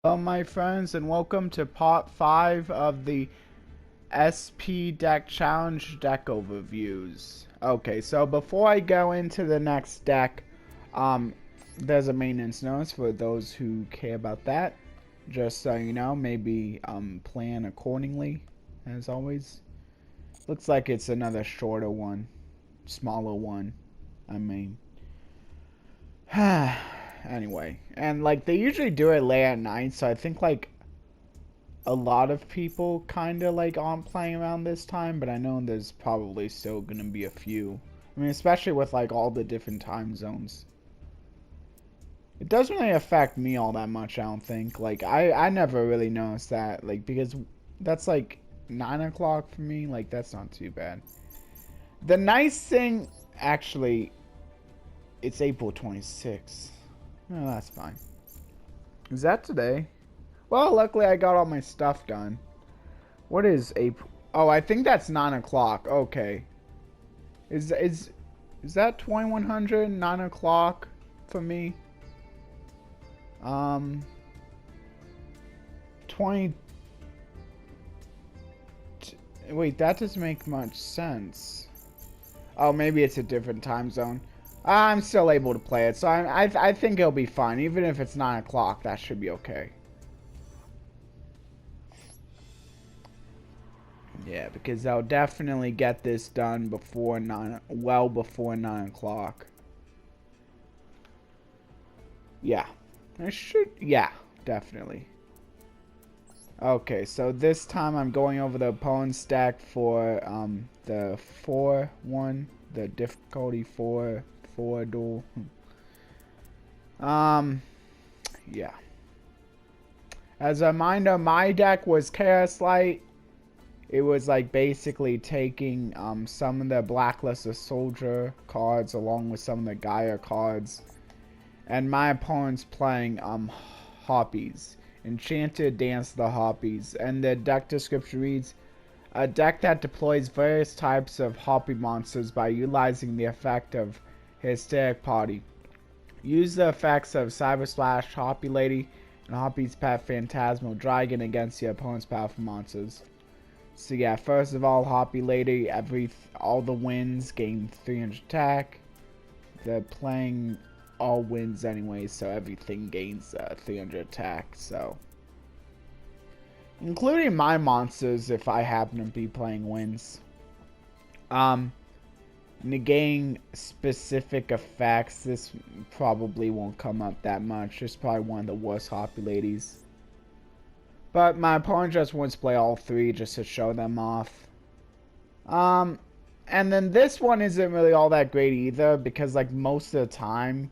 Hello, my friends, and welcome to part 5 of the SP Deck Challenge deck overviews. Okay, so before I go into the next deck, there's a maintenance notice for those who care about that. Just so you know, maybe plan accordingly, as always. Looks like it's another shorter one, smaller one, I mean. Anyway, and like they usually do it late at night, so I think like a lot of people kind of like aren't playing around this time, but I know there's probably still gonna be a few. I mean, especially with like all the different time zones. It doesn't really affect me all that much, I don't think. Like I never really noticed that, like because that's like 9 o'clock for me. Like that's not too bad. The nice thing, actually, it's April 26th. Oh, that's fine. Is that today? Well, luckily I got all my stuff done. What is April? Oh, I think that's 9 o'clock. Okay. Is that 2100? 9 o'clock for me? 20. Wait, that doesn't make much sense. Oh, maybe it's a different time zone. I'm still able to play it, so I think it'll be fine. Even if it's 9 o'clock, that should be okay. Yeah, because I'll definitely get this done before well before 9 o'clock. Yeah, I should. Yeah, definitely. Okay, so this time I'm going over the opponent's deck for the 4-1, the difficulty 4 duel. Yeah. As a reminder, my deck was Chaos Light. It was like basically taking some of the Blacklisted Soldier cards along with some of the Gaia cards. And my opponent's playing Hoppies. Enchanted Dance of the Hoppies. And the deck description reads, a deck that deploys various types of Hoppy monsters by utilizing the effect of Hysteric Party. Use the effects of Cyber Slash, Hoppy Lady, and Hoppy's Pet Phantasmal Dragon against your opponent's powerful monsters. So yeah, first of all, Hoppy Lady, all the wins gain 300 attack. They're playing all wins anyway, so everything gains 300 attack, so. Including my monsters if I happen to be playing wins. Negating specific effects, this probably won't come up that much. It's probably one of the worst Hoppy Ladies. But my opponent just wants to play all three just to show them off. And then this one isn't really all that great either, because like most of the time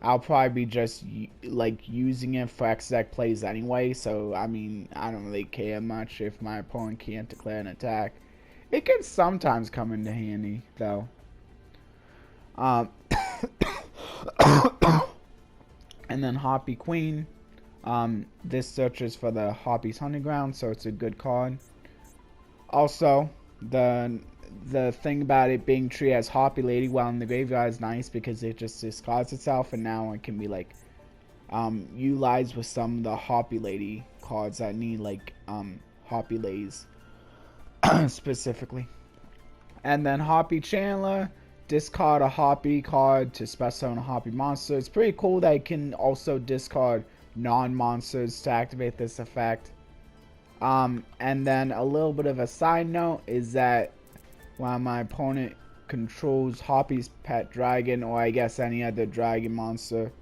I'll probably be just like using it for X deck plays anyway, so I mean I don't really care much if my opponent can't declare an attack. It can sometimes come into handy though. And then Hoppy Queen. This searches for the Hoppy's Hunting Ground, so it's a good card. Also, the thing about it being treated as Hoppy Lady while in the graveyard is nice because it just discards itself, and now it can be like utilized with some of the Hoppy Lady cards that need like Hoppy Ladies specifically. And then Hoppy Chandler, discard a Hoppy card to special summon a Hoppy monster. It's pretty cool that it can also discard non-monsters to activate this effect. And then a little bit of a side note is that while my opponent controls Hoppy's pet dragon, or I guess any other dragon monster,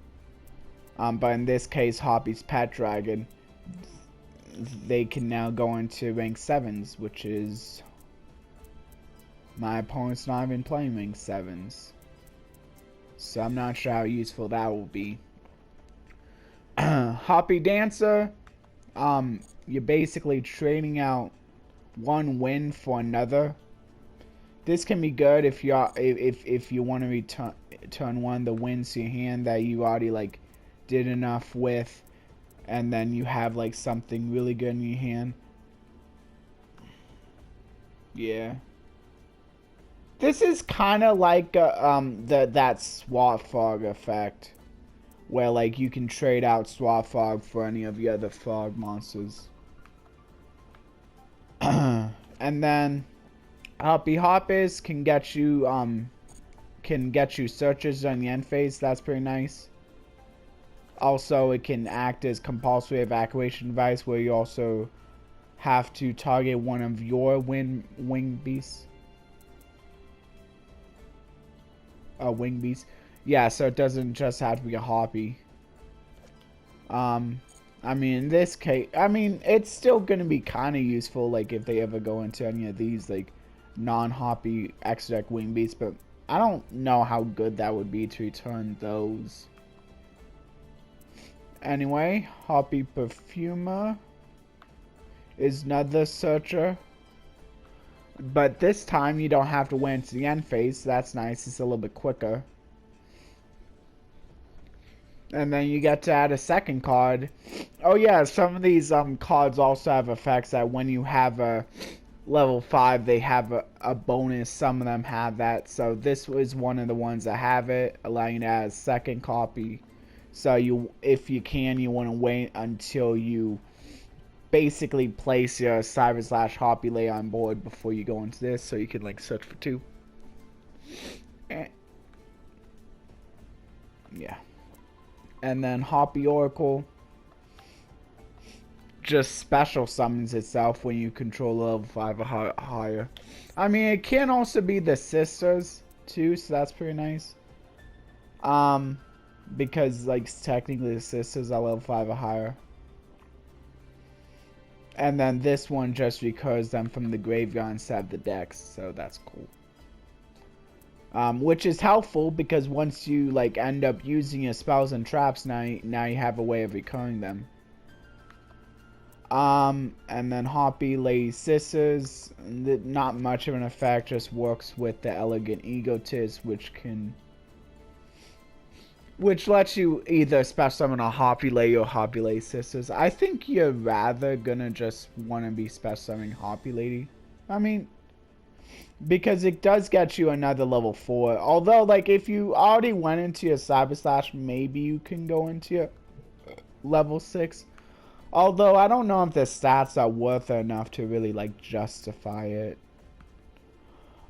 but in this case Hoppy's pet dragon, they can now go into rank 7s, which is my opponent's not even playing rank 7s, so I'm not sure how useful that will be. Hoppy Dancer, you're basically trading out one win for another. This can be good if you want to return one of the wins to your hand that you already like did enough with, and then you have like something really good in your hand. Yeah. This is kind of like that SWAT fog effect, where like you can trade out Swamp Frog for any of the other frog monsters. And then Hoppy Hoppers can get you searches on the end phase. That's pretty nice. Also, it can act as compulsory evacuation device, where you also have to target one of your wing beasts. Wing beasts. Yeah, so it doesn't just have to be a Hoppy. I mean, in this case, I mean, it's still gonna be kind of useful, like if they ever go into any of these like non-Hoppy extra deck wing beasts, but I don't know how good that would be to return those. Anyway, Hoppy Perfumer is another searcher, but this time you don't have to wait into the end phase, so that's nice. It's a little bit quicker. And then you get to add a second card. Oh yeah, some of these cards also have effects that when you have a level 5, they have a bonus. Some of them have that. So this was one of the ones that have it, allowing you to add a second copy. So you, if you can, you want to wait until you basically place your Cyber / Hoppy Lay on board before you go into this, so you can like search for 2. Yeah. And then Hoppy Oracle just special summons itself when you control level 5 or higher. I mean, it can also be the sisters too, so that's pretty nice. Because like technically the sisters are level 5 or higher. And then this one just recurs them from the graveyard instead of the decks, so that's cool. Which is helpful because once you like end up using your spells and traps, now you have a way of recurring them. And then Hoppy Lady Sisters, not much of an effect, just works with the Elegant Egotist, which lets you either special summon a Hoppy Lady or Hoppy Lady Sisters. I think you're rather gonna just want to be special summoning Hoppy Lady. I mean, because it does get you another level 4. Although, like, if you already went into your Cyber /, maybe you can go into your level 6. Although, I don't know if the stats are worth enough to really, like, justify it.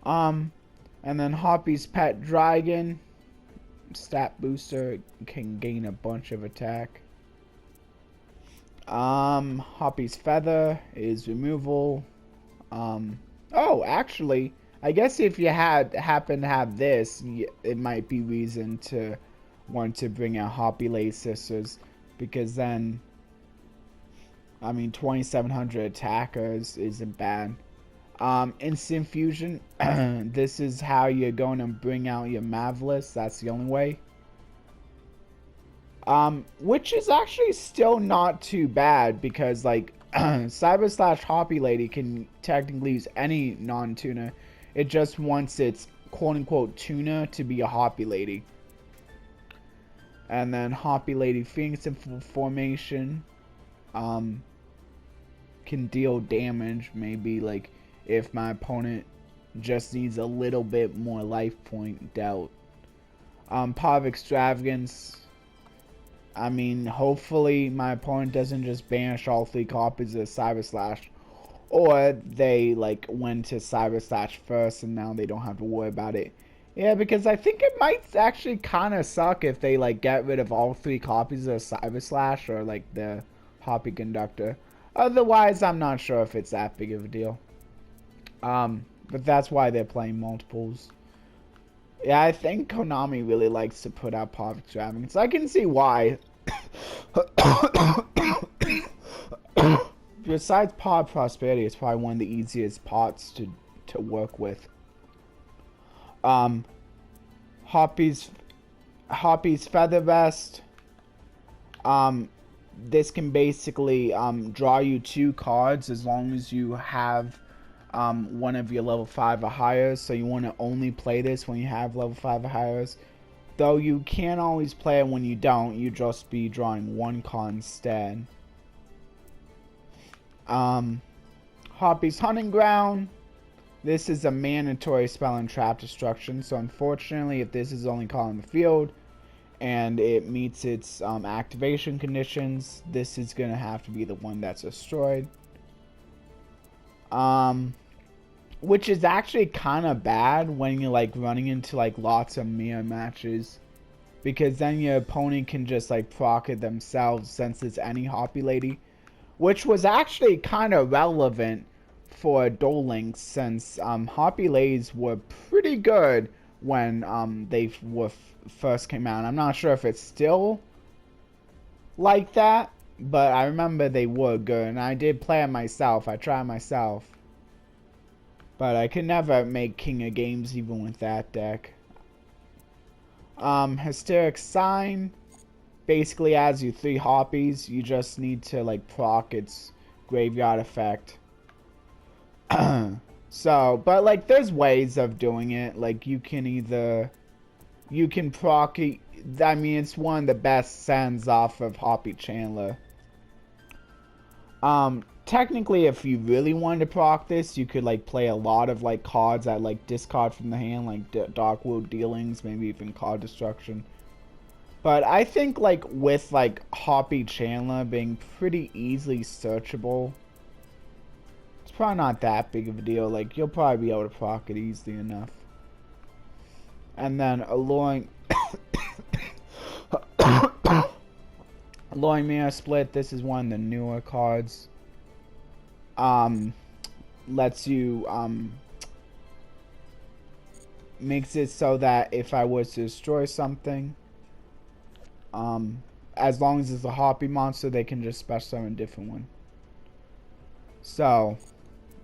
And then Hoppy's Pet Dragon. Stat booster, can gain a bunch of attack. Hoppy's Feather is removal. Oh, actually, I guess if you happen to have this, it might be reason to want to bring out Hoppy Lady Sisters, because then, I mean, 2700 attackers isn't bad. Instant Fusion, this is how you're going to bring out your Mavlis, that's the only way. Which is actually still not too bad, because, like, Cyber / Hoppy Lady can technically use any non-tuner. It just wants its quote-unquote tuner to be a Hoppy Lady. And then Hoppy Lady Phoenix in formation can deal damage, maybe like if my opponent just needs a little bit more life point dealt. Power of Extravagance. I mean, hopefully my opponent doesn't just banish all 3 copies of Cyber /, or they like went to Cyber / first and now they don't have to worry about it. Yeah, because I think it might actually kind of suck if they like get rid of all 3 copies of Cyber / or like the Hoppy Conductor. Otherwise, I'm not sure if it's that big of a deal. But that's why they're playing multiples. Yeah, I think Konami really likes to put out Power of Extravagance. I can see why. Besides Power of Prosperity, it's probably one of the easiest pots to work with. Hoppy's Feather Vest. This can basically draw you 2 cards as long as you have one of your level 5 or higher, so you want to only play this when you have level 5 or higher. Though you can't always play it when you don't, you just be drawing 1 card instead. Hoppy's Hunting Ground. This is a mandatory spell and trap destruction, so unfortunately if this is only card on the field and it meets its activation conditions, this is gonna have to be the one that's destroyed. Which is actually kind of bad when you're like running into like lots of mirror matches, because then your opponent can just like proc it themselves since it's any Hoppy Lady, which was actually kind of relevant for Duel Links since Hoppy Ladies were pretty good when they were first came out. I'm not sure if it's still like that, but I remember they were good, and I did play it myself. I tried myself. But I could never make King of Games even with that deck. Hysteric Sign basically adds you 3 Hoppies. You just need to like proc its graveyard effect. So, but like there's ways of doing it. Like you can proc it. I mean, it's one of the best sends off of Hoppy Chandler. Technically, if you really wanted to proc this, you could like play a lot of like cards that like discard from the hand, like Darkwood Dealings, maybe even Card Destruction. But I think like with like Hoppy Chandler being pretty easily searchable, it's probably not that big of a deal. Like you'll probably be able to proc it easily enough. And then Alluring Alluring Mirror Split. This is one of the newer cards. Lets you, makes it so that if I was to destroy something, as long as it's a Hoppy monster, they can just special summon a different one. So,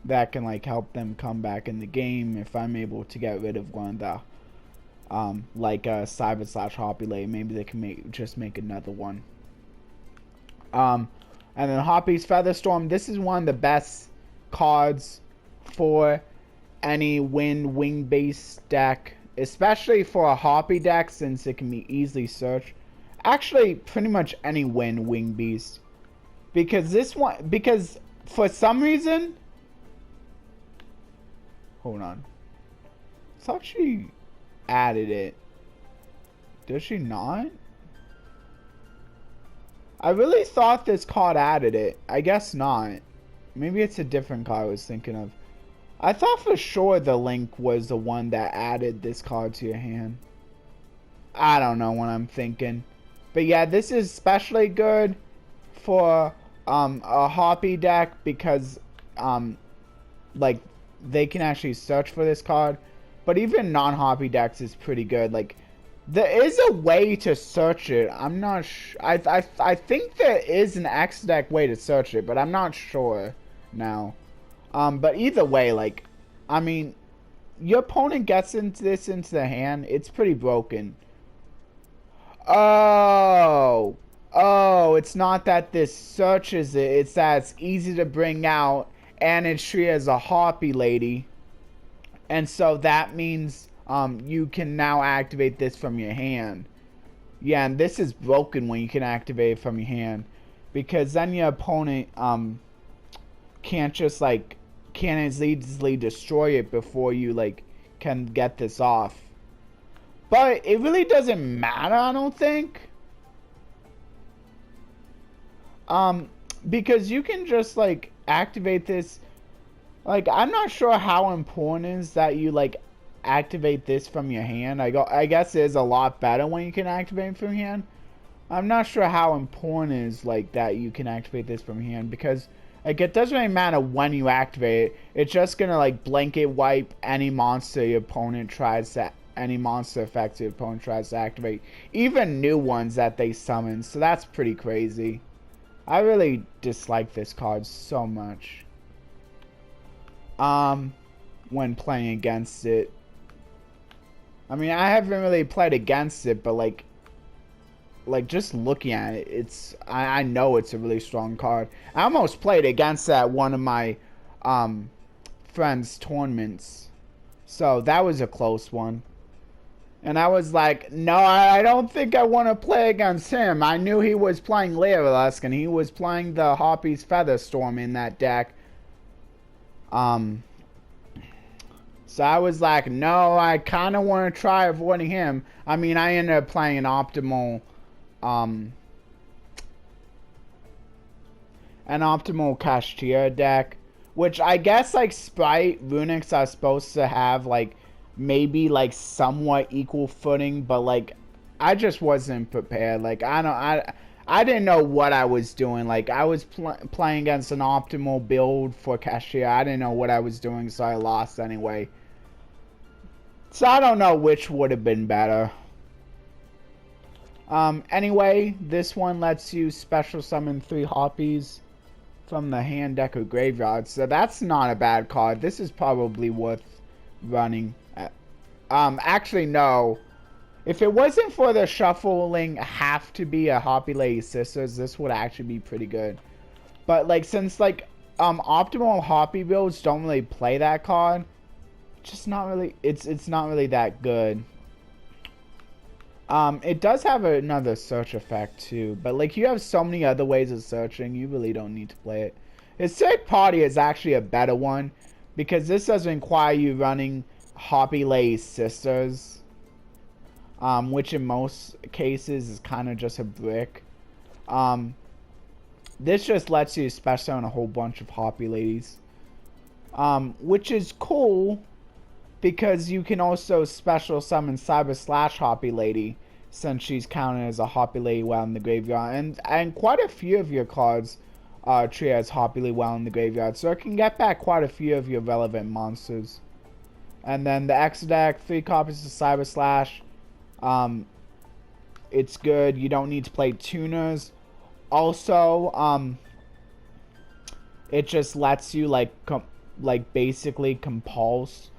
that can, like, help them come back in the game if I'm able to get rid of one of the, like a Cyber/Hoppy Lady. Maybe they can just make another one. And then Hoppy's Featherstorm. This is one of the best cards for any wing based deck, especially for a Hoppy deck since it can be easily searched. Actually, pretty much any wing beast, because for some reason, hold on, I thought she added it. Does she not? I really thought this card added it. I guess not. Maybe it's a different card I was thinking of. I thought for sure the Link was the one that added this card to your hand. I don't know what I'm thinking. But yeah, this is especially good for a Hoppy deck because like they can actually search for this card. But even non-Hoppy decks is pretty good. Like, there is a way to search it. I'm not sure. I think there is an X deck way to search it, but I'm not sure now. But either way, like, I mean, your opponent gets into the hand, it's pretty broken. Oh, it's not that this searches it. It's that it's easy to bring out, and it's treated as a Hoppy Lady, and so that means you can now activate this from your hand. Yeah, and this is broken when you can activate it from your hand, because then your opponent can't just like as easily destroy it before you like can get this off. But it really doesn't matter, I don't think. Because you can just like activate this. Like, I'm not sure how important it is that you like activate this from your hand. I guess it is a lot better when you can activate it from your hand. I'm not sure how important it is like that you can activate this from your hand, because like it doesn't really matter when you activate it. It's just gonna like blanket wipe any monster your opponent tries to, any monster effects your opponent tries to activate, even new ones that they summon. So that's pretty crazy. I really dislike this card so much when playing against it. I mean, I haven't really played against it, but like just looking at it, it's I know it's a really strong card. I almost played against that one of my friends' tournaments, so that was a close one. And I was like, no, I don't think I want to play against him. I knew he was playing Lyrilusk, and he was playing the Hoppy's Featherstorm in that deck. So I was like, no, I kind of want to try avoiding him. I mean, I ended up playing an optimal Cashier deck, which I guess like Sprite Runics are supposed to have like maybe like somewhat equal footing, but like I just wasn't prepared. Like I didn't know what I was doing. Like I was playing against an optimal build for Cashier. I didn't know what I was doing, so I lost anyway. So I don't know which would have been better. Anyway, this one lets you special summon 3 Harpies from the hand deck or graveyard, so that's not a bad card. This is probably worth running. Actually, no. If it wasn't for the shuffling have to be a Harpy Lady Sisters, this would actually be pretty good. But like since like optimal Harpy builds don't really play that card, just not really. It's not really that good. It does have another search effect too, but like you have so many other ways of searching, you really don't need to play it. Its third party is actually a better one because this doesn't require you running Harpy Lady Sisters, which in most cases is kind of just a brick. This just lets you special on a whole bunch of Harpy Ladies, which is cool. Because you can also special summon Cyber Slash Harpy Lady, since she's counted as a Harpy Lady while in the graveyard, and quite a few of your cards treat as Harpy Lady while in the graveyard, so it can get back quite a few of your relevant monsters. And then the X deck, 3 copies of Cyber Slash. It's good. You don't need to play tuners. Also, it just lets you like basically compulse.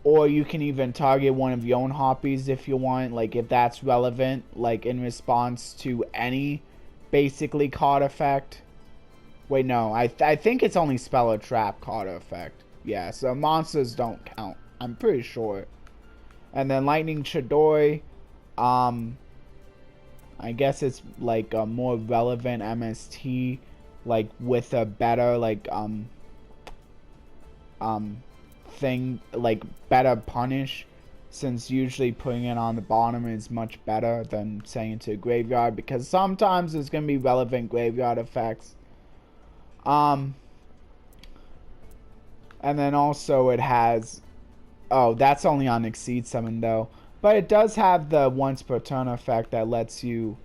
Or you can even target one of your own Harpies if you want, like if that's relevant, like in response to any basically card effect. Wait, no, I think it's only spell or trap card effect. Yeah, so monsters don't count, I'm pretty sure. And then Lightning Chidori, I guess it's like a more relevant MST, like with a better like thing, like better punish, since usually putting it on the bottom is much better than sending it to a graveyard, because sometimes there's going to be relevant graveyard effects. And then also it has, oh, that's only on Exceed Summon though, but it does have the once per turn effect that lets you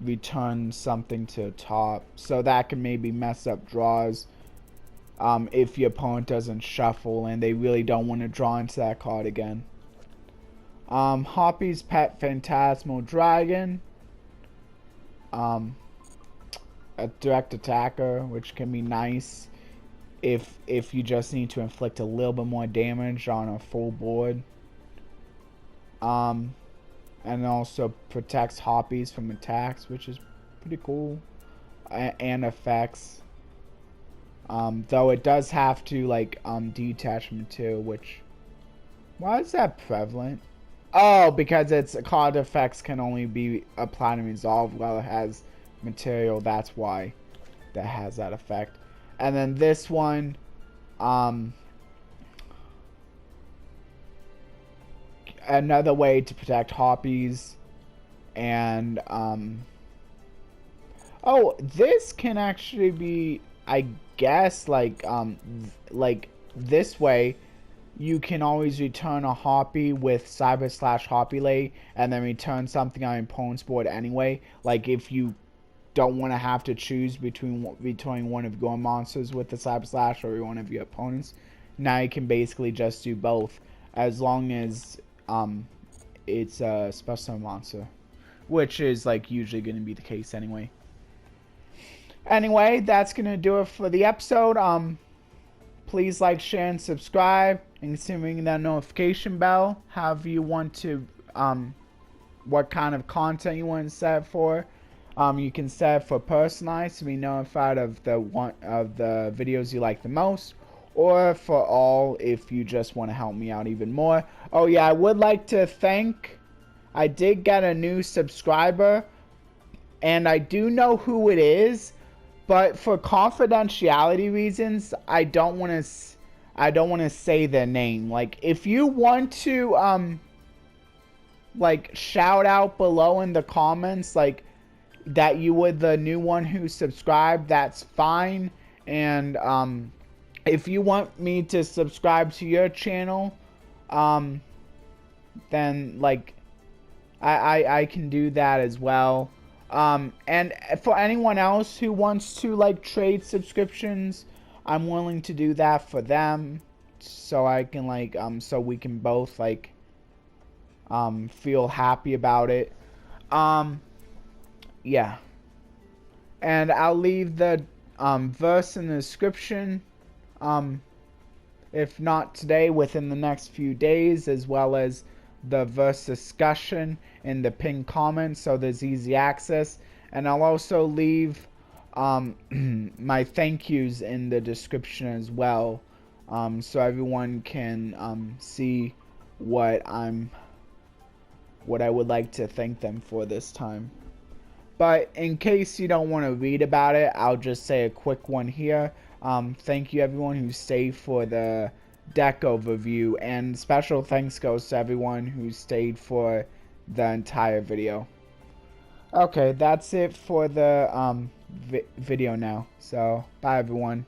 return something to top, so that can maybe mess up draws. If your opponent doesn't shuffle and they really don't want to draw into that card again. Harpy's Pet Phantasmal Dragon. A direct attacker, which can be nice if you just need to inflict a little bit more damage on a full board. And also protects Harpies from attacks, which is pretty cool. And effects. Though it does have to like detachment too, which, why is that prevalent? Oh, because its card effects can only be applied and resolved while it has material. That's why that has that effect. And then this one, another way to protect Harpies, and oh, this can actually be, I guess, like this way you can always return a Harpy with Cyber Slash Harpy Lady and then return something on your opponent's board anyway. Like if you don't want to have to choose between returning one of your monsters with the Cyber Slash or one of your opponents, now you can basically just do both, as long as it's a special monster, which is like usually going to be the case anyway. Anyway, that's going to do it for the episode. Please like, share, and subscribe, and ring that notification bell. However you want to, what kind of content you want to set it for. You can set it for personalized to be notified of the videos you like the most, or for all if you just want to help me out even more. Oh yeah, I would like to thank, I did get a new subscriber, and I do know who it is. But for confidentiality reasons, I don't want to I don't want to say their name. Like, if you want to, like, shout out below in the comments, like, that you were the new one who subscribed, that's fine. And, if you want me to subscribe to your channel, then, like, I can do that as well. And for anyone else who wants to, like, trade subscriptions, I'm willing to do that for them, so I can, like, so we can both, like, feel happy about it. Yeah. And I'll leave the, verse in the description, if not today, within the next few days, as well as the verse discussion in the pinned comments, so there's easy access. And I'll also leave my thank yous in the description as well, so everyone can see what I would like to thank them for this time. But in case you don't want to read about it, I'll just say a quick one here. Thank you everyone who stayed for the deck overview, and special thanks goes to everyone who stayed for the entire video. Okay, that's it for the video now. So, bye everyone.